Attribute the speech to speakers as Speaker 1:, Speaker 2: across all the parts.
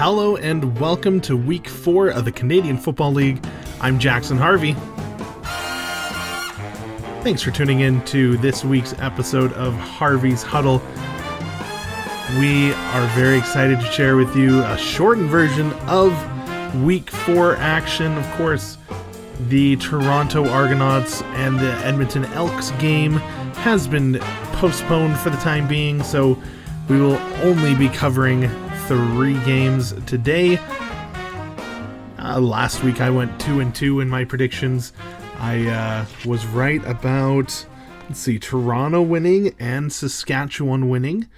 Speaker 1: Hello and welcome to Week 4 of the Canadian Football League. I'm Jackson Harvey. Thanks for tuning in to this week's episode of Harvey's Huddle. We are very excited to share with you a shortened version of Week 4 action. Of course, the Toronto Argonauts and the Edmonton Elks game has been postponed for the time being, so we will only be covering 3 games today. Last week I went 2-2 in my predictions. I was right about, Toronto winning and Saskatchewan winning.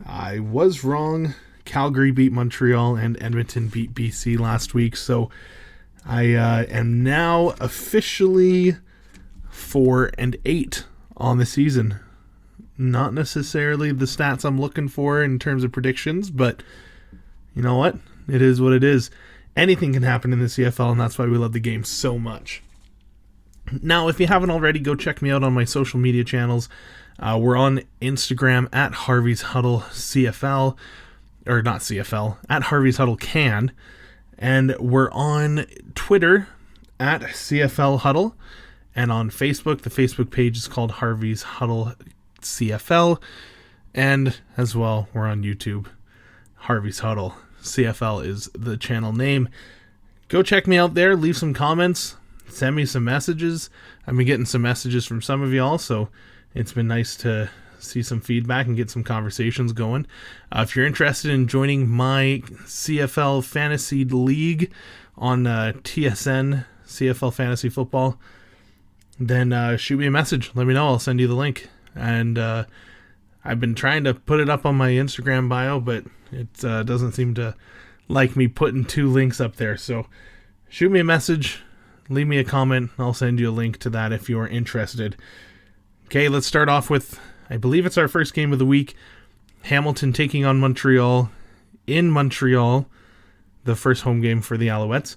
Speaker 1: I was wrong. Calgary beat Montreal and Edmonton beat BC last week, so I am now officially 4-8 on the season. Not necessarily the stats I'm looking for in terms of predictions, but you know what? It is what it is. Anything can happen in the CFL, and that's why we love the game so much. Now, if you haven't already, go check me out on my social media channels. We're on Instagram at Harvey's Huddle CFL, or not CFL, at Harvey's Huddle Can, and we're on Twitter at CFL Huddle, and on Facebook, the Facebook page is called Harvey's Huddle CFL, and as well, we're on YouTube. Harvey's Huddle CFL is the channel name. Go check me out there, leave some comments, send me some messages. I've been getting some messages from some of y'all, so it's been nice to see some feedback and get some conversations going. If you're interested in joining my CFL Fantasy League on TSN, CFL Fantasy Football, then shoot me a message. Let me know. I'll send you the link. And I've been trying to put it up on my Instagram bio, but it doesn't seem to like me putting 2 links up there. So shoot me a message, leave me a comment, and I'll send you a link to that if you are interested. Okay, let's start off with, I believe it's our first game of the week, Hamilton taking on Montreal in Montreal, the first home game for the Alouettes.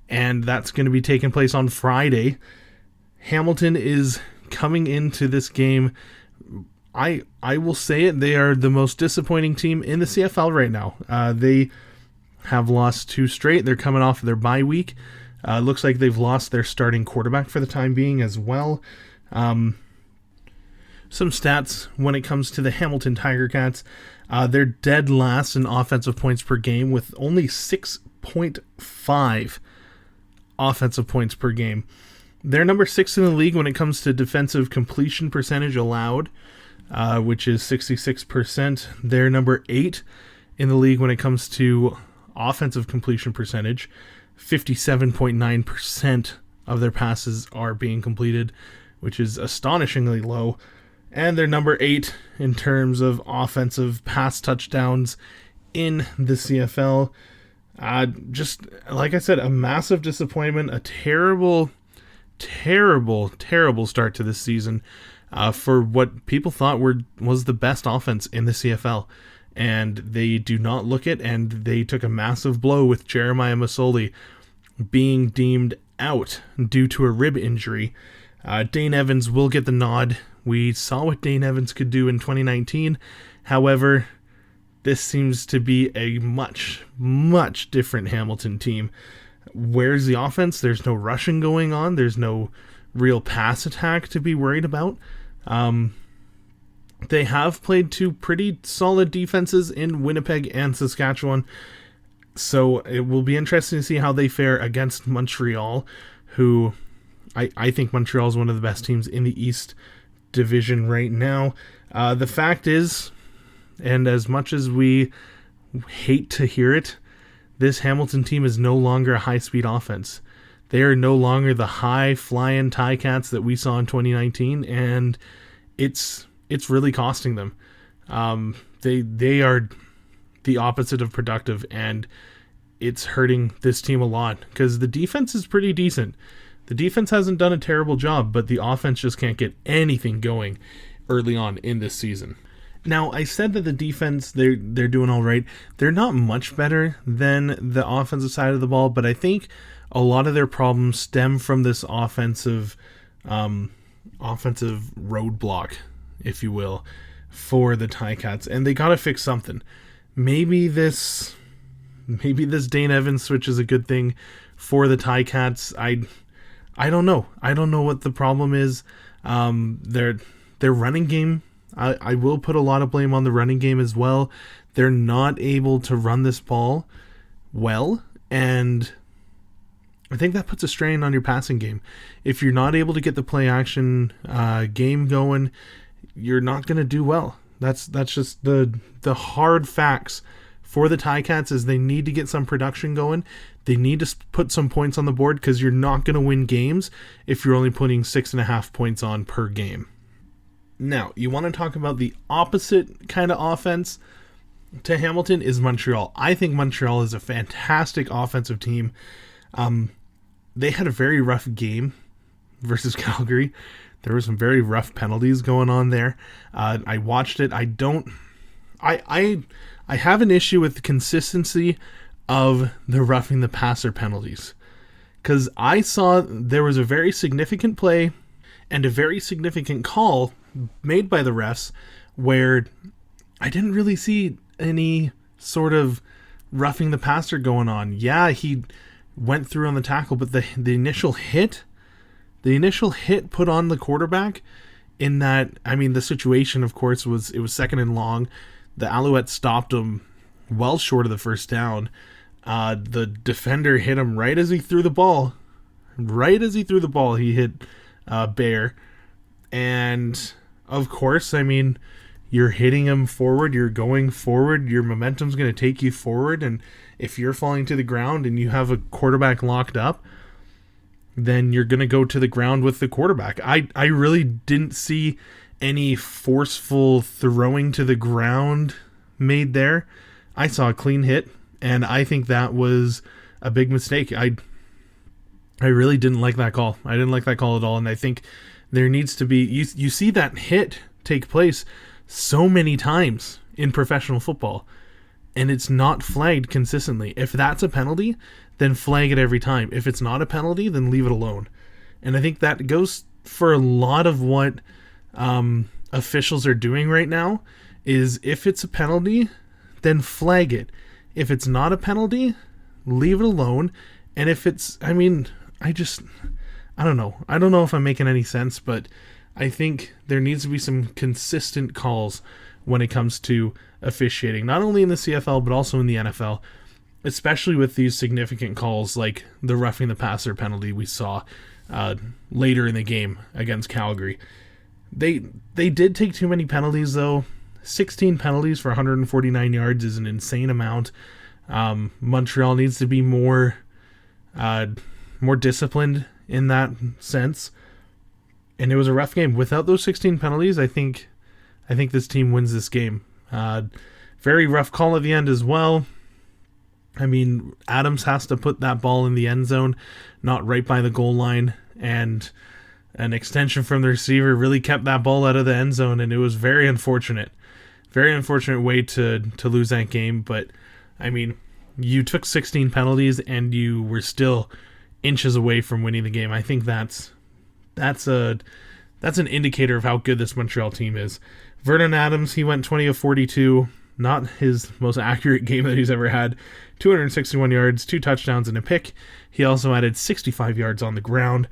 Speaker 1: And that's going to be taking place on Friday. Hamilton is coming into this game, I will say it, they are the most disappointing team in the CFL right now. They have lost 2 straight. They're coming off their bye week. Looks like they've lost their starting quarterback for the time being as well. Some stats when it comes to the Hamilton Tiger Cats. They're dead last in offensive points per game with only 6.5 offensive points per game. They're number 6 in the league when it comes to defensive completion percentage allowed, which is 66%. They're number 8 in the league when it comes to offensive completion percentage. 57.9% of their passes are being completed, which is astonishingly low. And they're number 8 in terms of offensive pass touchdowns in the CFL. Just, like I said, a massive disappointment, a terrible start to this season for what people thought was the best offense in the CFL. And they do not look it, and they took a massive blow with Jeremiah Masoli being deemed out due to a rib injury. Dane Evans will get the nod. We saw what Dane Evans could do in 2019. However, this seems to be a much different Hamilton team. Where's the offense? There's no rushing going on. There's no real pass attack to be worried about. They have played 2 pretty solid defenses in Winnipeg and Saskatchewan. So it will be interesting to see how they fare against Montreal, who I think Montreal is one of the best teams in the East Division right now. The fact is, and as much as we hate to hear it, this Hamilton team is no longer a high-speed offense. They are no longer the high-flying Ticats that we saw in 2019, and it's really costing them. They are the opposite of productive, and it's hurting this team a lot because the defense is pretty decent. The defense hasn't done a terrible job, but the offense just can't get anything going early on in this season. Now, I said that the defense, they're doing all right. They're not much better than the offensive side of the ball, but I think a lot of their problems stem from this offensive roadblock, if you will, for the Ticats, and they got to fix something. Maybe this maybe this Dane Evans switch is a good thing for the Ticats. I don't know. I don't know what the problem is. Their running game, I will put a lot of blame on the running game as well. They're not able to run this ball well, and I think that puts a strain on your passing game. If you're not able to get the play action game going, you're not going to do well. That's just the hard facts for the Ticats is they need to get some production going. They need to put some points on the board because you're not going to win games if you're only putting 6.5 points on per game. Now, you want to talk about the opposite kind of offense to Hamilton is Montreal. I think Montreal is a fantastic offensive team. They had a very rough game versus Calgary. There were some very rough penalties going on there. I watched it. I have an issue with the consistency of the roughing the passer penalties. Because I saw there was a very significant play and a very significant call made by the refs where I didn't really see any sort of roughing the passer going on. Yeah, he went through on the tackle, but the initial hit put on the quarterback in that, I mean, the situation, of course, was 2nd and long. The Alouettes stopped him well short of the first down. The defender hit him right as he threw the ball. He hit Bear. And, of course, I mean, you're hitting him forward, you're going forward, your momentum's going to take you forward, and if you're falling to the ground and you have a quarterback locked up, then you're going to go to the ground with the quarterback. I really didn't see any forceful throwing to the ground made there. I saw a clean hit, and I think that was a big mistake. I really didn't like that call. I didn't like that call at all, and I think there needs to be... You see that hit take place so many times in professional football, and it's not flagged consistently. If that's a penalty, then flag it every time. If it's not a penalty, then leave it alone. And I think that goes for a lot of what officials are doing right now, is if it's a penalty, then flag it. If it's not a penalty, leave it alone. And if it's, I mean, I don't know. I don't know if I'm making any sense, but I think there needs to be some consistent calls when it comes to officiating, not only in the CFL, but also in the NFL, especially with these significant calls like the roughing the passer penalty we saw later in the game against Calgary. They did take too many penalties, though. 16 penalties for 149 yards is an insane amount. Montreal needs to be more disciplined in that sense. And it was a rough game. Without those 16 penalties, I think this team wins this game. Very rough call at the end as well. I mean, Adams has to put that ball in the end zone, not right by the goal line, and an extension from the receiver really kept that ball out of the end zone, and it was very unfortunate. Very unfortunate way to lose that game, but, I mean, you took 16 penalties, and you were still inches away from winning the game. I think that's an indicator of how good this Montreal team is. Vernon Adams, he went 20 of 42, not his most accurate game that he's ever had. 261 yards, 2 touchdowns, and a pick. He also added 65 yards on the ground.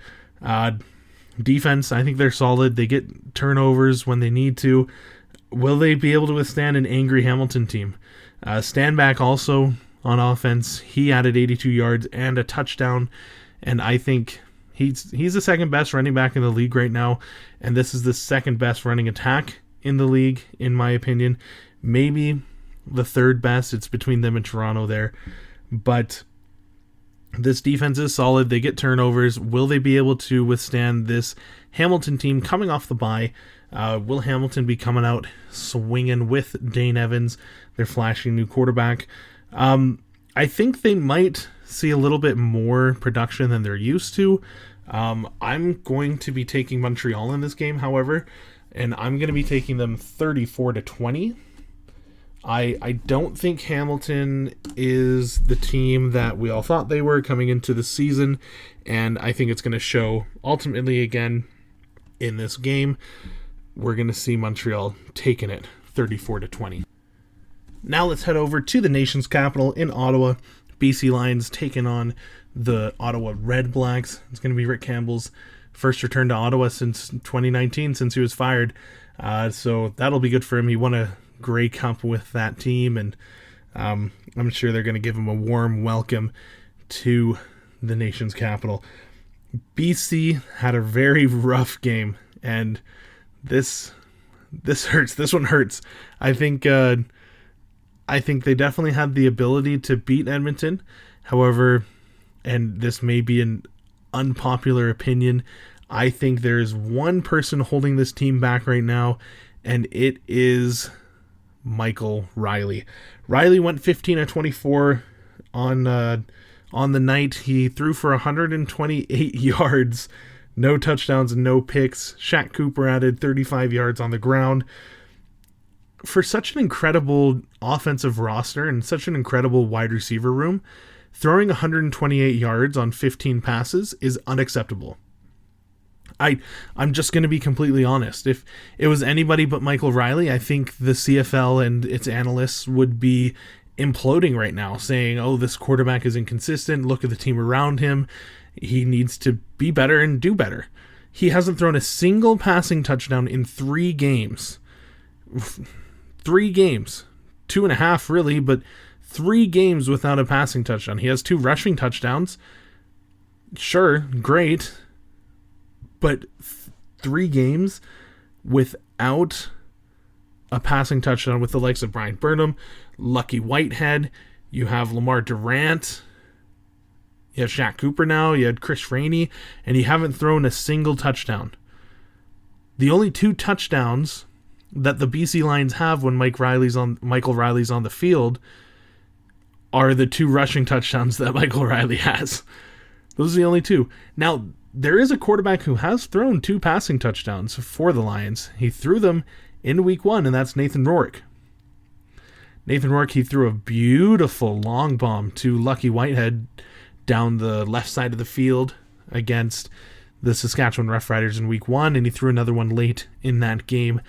Speaker 1: Defense, I think they're solid. They get turnovers when they need to. Will they be able to withstand an angry Hamilton team? Standback also on offense. He added 82 yards and a touchdown, and I think he's the second best running back in the league right now, and this is the second best running attack in the league, in my opinion. Maybe the third best. It's between them and Toronto there. But this defense is solid. They get turnovers. Will they be able to withstand this Hamilton team coming off the bye? Will Hamilton be coming out swinging with Dane Evans, their flashing new quarterback? I think they might see a little bit more production than they're used to. I'm going to be taking Montreal in this game, however, and I'm going to be taking them 34-20. I don't think Hamilton is the team that we all thought they were coming into the season, and I think it's going to show ultimately again in this game. We're going to see Montreal taking it 34-20. Now let's head over to the nation's capital in Ottawa. BC Lions taking on the Ottawa Red Blacks. It's going to be Rick Campbell's first return to Ottawa since 2019, since he was fired. So that'll be good for him. He won a Grey Cup with that team, and I'm sure they're going to give him a warm welcome to the nation's capital. BC had a very rough game, and this hurts. This one hurts. I think they definitely had the ability to beat Edmonton. However, and this may be an unpopular opinion, I think there is one person holding this team back right now, and it is Michael Riley. Riley went 15 of 24 on the night. He threw for 128 yards, no touchdowns and no picks. Shaq Cooper added 35 yards on the ground. For such an incredible offensive roster and such an incredible wide receiver room, throwing 128 yards on 15 passes is unacceptable. I'm just going to be completely honest. If it was anybody but Michael Riley, I think the CFL and its analysts would be imploding right now, saying, oh, this quarterback is inconsistent. Look at the team around him. He needs to be better and do better. He hasn't thrown a single passing touchdown in 3 games. 3 games. 2.5 really, but 3 games without a passing touchdown. He has 2 rushing touchdowns. Sure, great. But 3 games without a passing touchdown with the likes of Brian Burnham, Lucky Whitehead, you have Lamar Durant, you have Shaq Cooper now, you had Chris Rainey, and you haven't thrown a single touchdown. The only 2 touchdowns that the BC Lions have when Michael Riley's on the field are the 2 rushing touchdowns that Michael Riley has. Those are the only 2. Now, there is a quarterback who has thrown 2 passing touchdowns for the Lions. He threw them in week 1, and that's Nathan Roarick. Nathan Roarick, he threw a beautiful long bomb to Lucky Whitehead down the left side of the field against the Saskatchewan Roughriders in week 1, and he threw another one late in that game.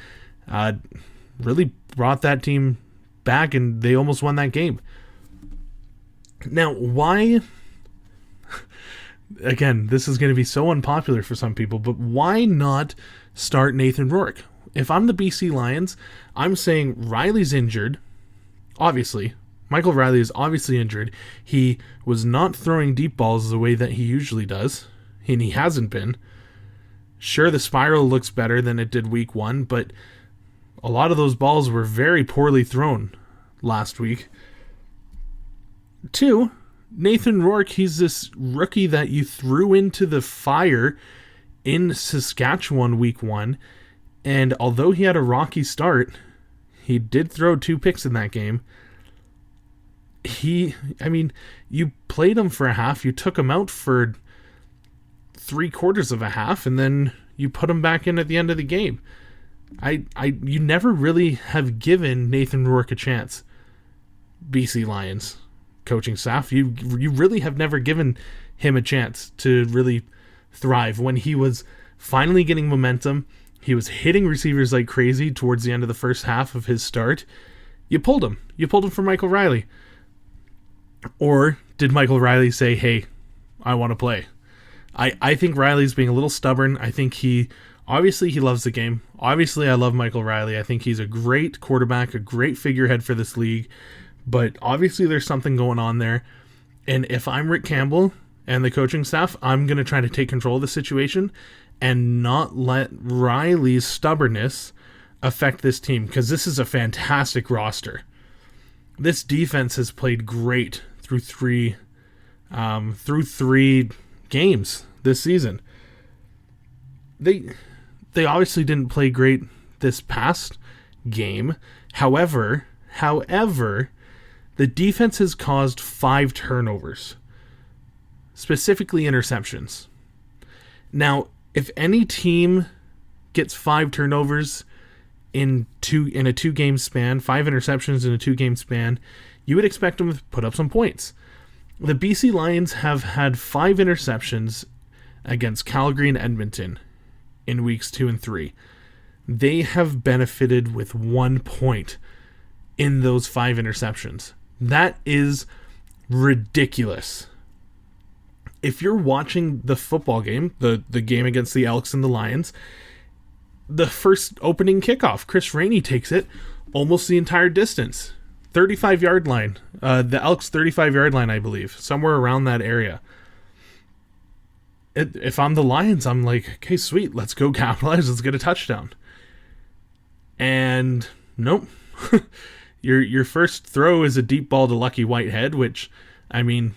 Speaker 1: Really brought that team back, and they almost won that game. Now, why... Again, this is going to be so unpopular for some people, but why not start Nathan Roarick? If I'm the BC Lions, I'm saying Riley's injured. Obviously, Michael Riley is obviously injured. He was not throwing deep balls the way that he usually does, and he hasn't been. Sure, the spiral looks better than it did week 1, but a lot of those balls were very poorly thrown last week. 2, Nathan Roarick, he's this rookie that you threw into the fire in Saskatchewan week 1, and although he had a rocky start, he did throw 2 picks in that game. You played him for a half, you took him out for 3/4 of a half, and then you put him back in at the end of the game. You never really have given Nathan Roarick a chance, BC Lions coaching staff. You really have never given him a chance to really thrive. When he was finally getting momentum, he was hitting receivers like crazy towards the end of the first half of his start. You pulled him. You pulled him for Michael Riley. Or did Michael Riley say, hey, I want to play? I think Riley's being a little stubborn. I think obviously he loves the game. Obviously I love Michael Riley. I think he's a great quarterback, a great figurehead for this league. But obviously there's something going on there. And if I'm Rick Campbell and the coaching staff, I'm going to try to take control of the situation and not let Riley's stubbornness affect this team, because this is a fantastic roster. This defense has played great through three games this season. They obviously didn't play great this past game. However, the defense has caused 5 turnovers, specifically interceptions. Now, if any team gets 5 turnovers in a 2-game span, 5 interceptions in a 2-game span, you would expect them to put up some points. The BC Lions have had 5 interceptions against Calgary and Edmonton in weeks 2 and 3. They have benefited with 1 point in those 5 interceptions. That is ridiculous. If you're watching the football game, the game against the Elks and the Lions, the first opening kickoff, Chris Rainey takes it almost the entire distance. 35-yard line. The Elks 35-yard line, I believe. Somewhere around that area. If I'm the Lions, I'm like, okay, sweet, let's go capitalize, let's get a touchdown. And nope. Your first throw is a deep ball to Lucky Whitehead, which, I mean,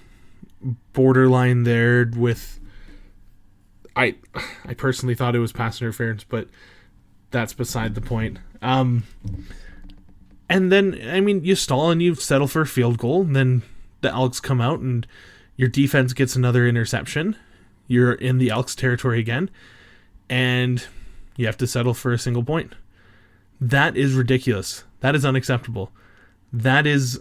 Speaker 1: borderline there with... I personally thought it was pass interference, but that's beside the point. And then, I mean, you stall and you settle for a field goal, and then the Elks come out and your defense gets another interception. You're in the Elks territory again, and you have to settle for a single point. That is ridiculous. That is unacceptable. That is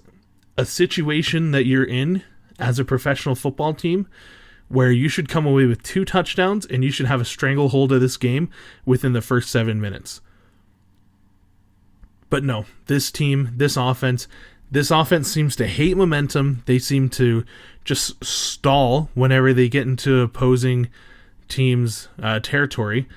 Speaker 1: a situation that you're in as a professional football team where you should come away with 2 touchdowns and you should have a stranglehold of this game within the first 7 minutes. But no, this team, this offense seems to hate momentum. They seem to just stall whenever they get into opposing teams' territory.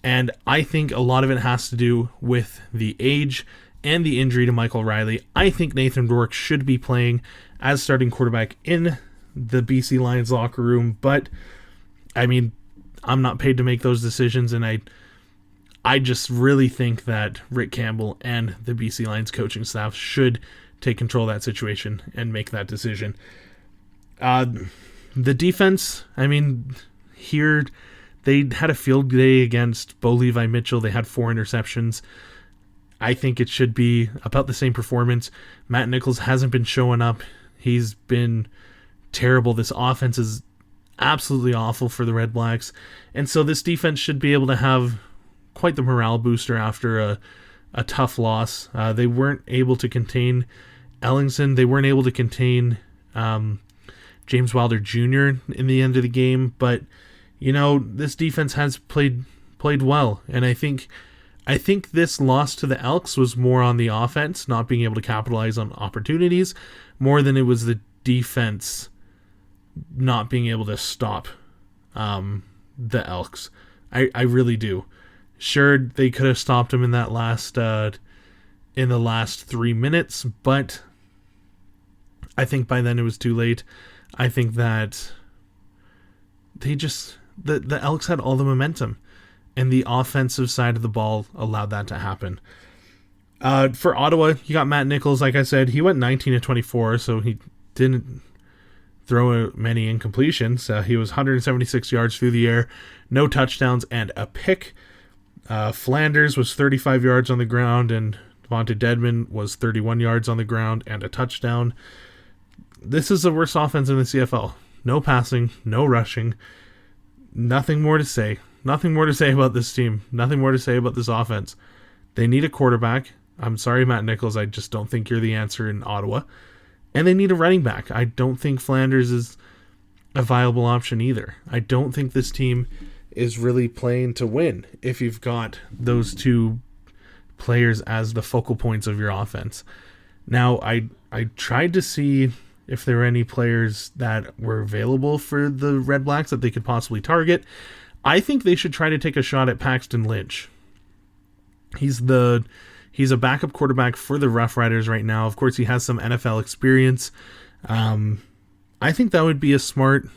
Speaker 1: And I think a lot of it has to do with the age and the injury to Michael Riley. I think Nathan Roarick should be playing as starting quarterback in the BC Lions locker room. But, I mean, I'm not paid to make those decisions, and I just really think that Rick Campbell and the BC Lions coaching staff should take control of that situation and make that decision. The defense, I mean, here they had a field day against Bo Levi Mitchell. They had 4 interceptions. I think it should be about the same performance. Matt Nichols hasn't been showing up. He's been terrible. This offense is absolutely awful for the Red Blacks. And so this defense should be able to have quite the morale booster after a tough loss. They weren't able to contain Ellingson. They weren't able to contain James Wilder Jr. in the end of the game. But, you know, this defense has played well. And I think this loss to the Elks was more on the offense, not being able to capitalize on opportunities, more than it was the defense not being able to stop the Elks. I really do. Sure, they could have stopped him in that in the last 3 minutes, but I think by then it was too late. I think that the Elks had all the momentum, and the offensive side of the ball allowed that to happen. For Ottawa, you got Matt Nichols. Like I said, he went 19-24, so he didn't throw many incompletions. He was 176 yards through the air, no touchdowns, and a pick. Flanders was 35 yards on the ground, and Devontae Dedman was 31 yards on the ground and a touchdown. This is the worst offense in the CFL. No passing, no rushing, nothing more to say. Nothing more to say about this team. Nothing more to say about this offense. They need a quarterback. I'm sorry, Matt Nichols. I just don't think you're the answer in Ottawa. And they need a running back. I don't think Flanders is a viable option either. I don't think this team is really playing to win if you've got those 2 players as the focal points of your offense. Now, I tried to see if there were any players that were available for the Red Blacks that they could possibly target. I think they should try to take a shot at Paxton Lynch. He's a backup quarterback for the Rough Riders right now. Of course, he has some NFL experience. I think that would be a smart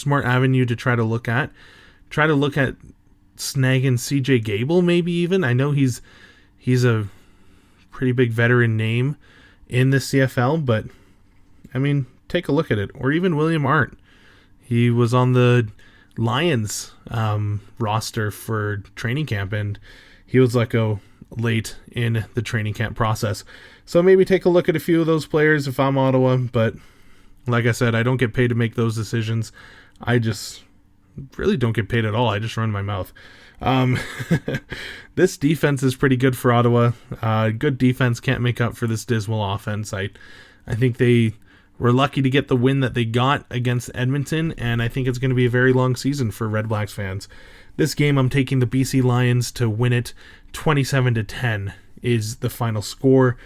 Speaker 1: avenue to try to look at. Try to look at snagging CJ Gable, maybe even. I know he's a pretty big veteran name in the CFL, but I mean, take a look at it. Or even William Arndt. He was on the Lions roster for training camp, and he was let go late in the training camp process. So maybe take a look at a few of those players if I'm Ottawa, but like I said, I don't get paid to make those decisions. I just really don't get paid at all. I just run my mouth. This defense is pretty good for Ottawa. Good defense can't make up for this dismal offense. I think they were lucky to get the win that they got against Edmonton, and I think it's going to be a very long season for Red Blacks fans. This game, I'm taking the BC Lions to win it. 27-10 is the final score.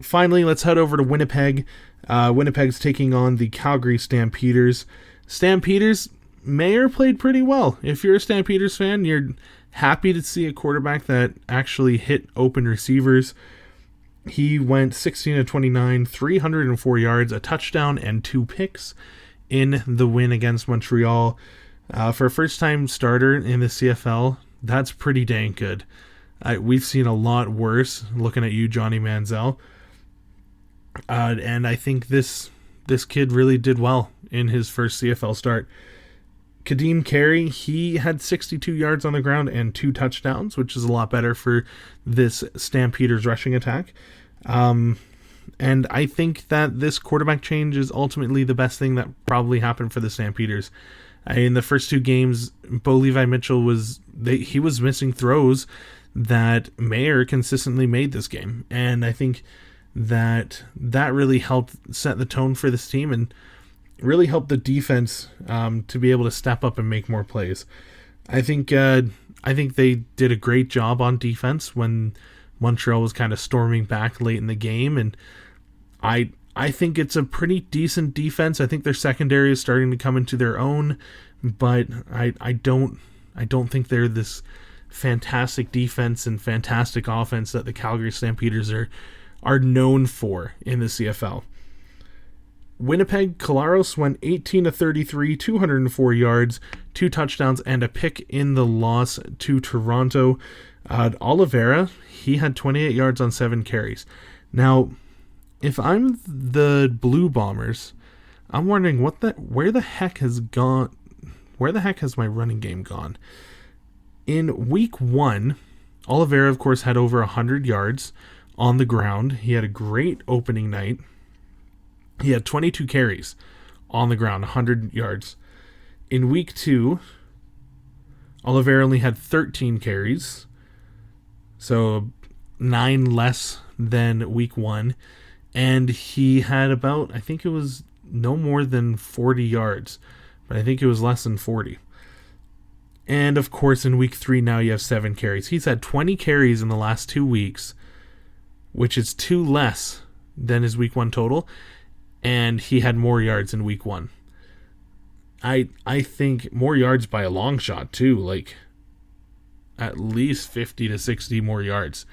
Speaker 1: Finally, let's head over to Winnipeg. Winnipeg's taking on the Calgary Stampeders. Stampeders, Mayer played pretty well. If you're a Stampeders fan, you're happy to see a quarterback that actually hit open receivers. He went 16 of 29, 304 yards, a touchdown, and 2 picks in the win against Montreal. For a first-time starter in the CFL, that's pretty dang good. We've seen a lot worse, looking at you, Johnny Manziel. And I think this kid really did well in his first CFL start. Kadeem Carey, he had 62 yards on the ground and 2 touchdowns, which is a lot better for this Stampeders rushing attack. And I think that this quarterback change is ultimately the best thing that probably happened for the Stampeders. In the first 2 games, Bo Levi Mitchell was missing throws that Mayer consistently made this game. And I think that really helped set the tone for this team and really helped the defense to be able to step up and make more plays. I think they did a great job on defense when Montreal was kind of storming back late in the game, and I think it's a pretty decent defense. I think their secondary is starting to come into their own, but I don't think they're this fantastic defense and fantastic offense that the Calgary Stampeders are known for in the CFL. Winnipeg, Collaros went 18 of 33, 204 yards, 2 touchdowns, and a pick in the loss to Toronto. Oliveira, he had 28 yards on 7 carries. Now, if I'm the Blue Bombers, I'm wondering where the heck has my running game gone? In week 1, Oliveira, of course, had over 100 yards on the ground. He had a great opening night. He had 22 carries on the ground, 100 yards. In week 2, Oliveira only had 13 carries, so 9 less than week 1. And he had about, I think it was no more than 40 yards, but I think it was less than 40. And of course, in week 3 now you have 7 carries. He's had 20 carries in the last 2 weeks, which is 2 less than his week 1 total. And he had more yards in week 1. I think more yards by a long shot too, like at least 50 to 60 more yards.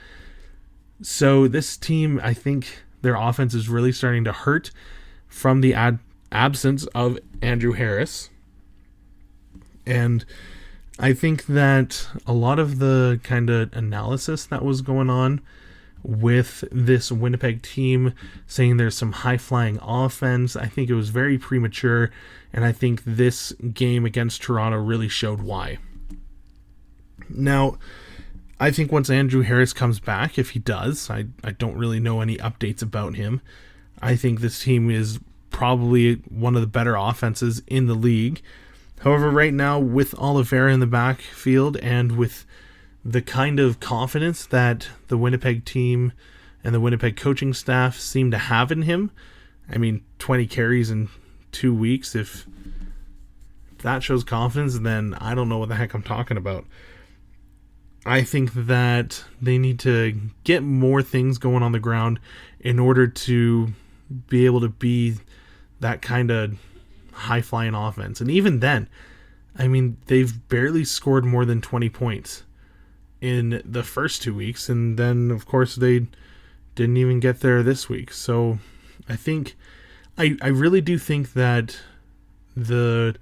Speaker 1: So this team, I think their offense is really starting to hurt from the absence of Andrew Harris. And I think that a lot of the kind of analysis that was going on with this Winnipeg team, saying there's some high-flying offense, I think it was very premature, and I think this game against Toronto really showed why. Now, I think once Andrew Harris comes back, if he does, I don't really know any updates about him, I think this team is probably one of the better offenses in the league. However, right now, with Oliveira in the backfield and with the kind of confidence that the Winnipeg team and the Winnipeg coaching staff seem to have in him, 20 carries in 2 weeks, if that shows confidence, then I don't know what the heck I'm talking about. I think that they need to get more things going on the ground in order to be able to be that kind of high-flying offense. And even then, they've barely scored more than 20 points in the first 2 weeks, and then of course they didn't even get there this week. So I think I really do think that the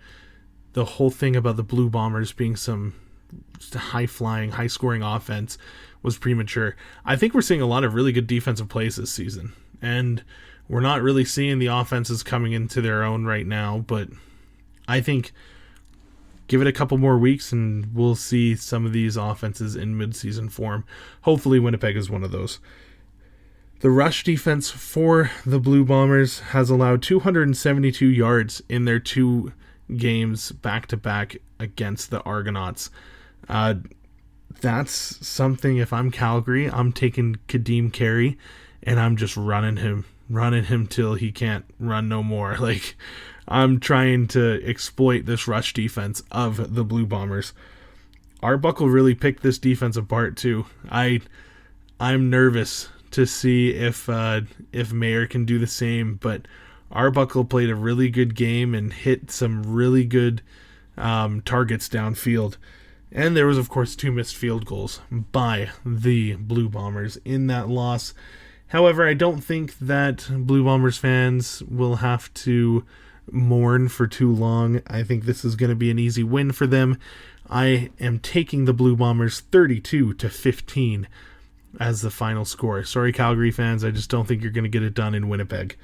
Speaker 1: whole thing about the Blue Bombers being some high-flying, high-scoring offense was premature. I think we're seeing a lot of really good defensive plays this season, and we're not really seeing the offenses coming into their own right now, but I think give it a couple more weeks and we'll see some of these offenses in mid-season form. Hopefully Winnipeg is one of those. The rush defense for the Blue Bombers has allowed 272 yards in their 2 games back-to-back against the Argonauts. That's something, if I'm Calgary, I'm taking Kadeem Carey and I'm just running him till he can't run no more. I'm trying to exploit this rush defense of the Blue Bombers. Arbuckle really picked this defense apart too. I'm nervous to see if Mayer can do the same, but Arbuckle played a really good game and hit some really good targets downfield. And there was, of course, 2 missed field goals by the Blue Bombers in that loss. However, I don't think that Blue Bombers fans will have to mourn for too long. I think this is going to be an easy win for them. I am taking the Blue Bombers 32-15 as the final score. Sorry, Calgary fans, I just don't think you're going to get it done in Winnipeg.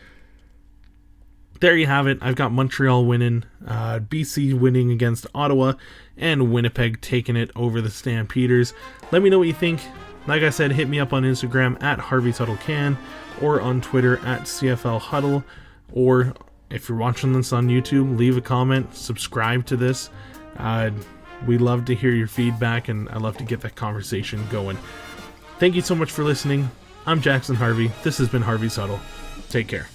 Speaker 1: There you have it. I've got Montreal winning, BC winning against Ottawa, and Winnipeg taking it over the Stampeders. Let me know what you think. Like I said, hit me up on Instagram at Harvey'sHuddleCan or on Twitter at CFLHuddle. Or if you're watching this on YouTube, leave a comment, subscribe to this. We love to hear your feedback, and I love to get that conversation going. Thank you so much for listening. I'm Jackson Harvey. This has been Harvey's Huddle. Take care.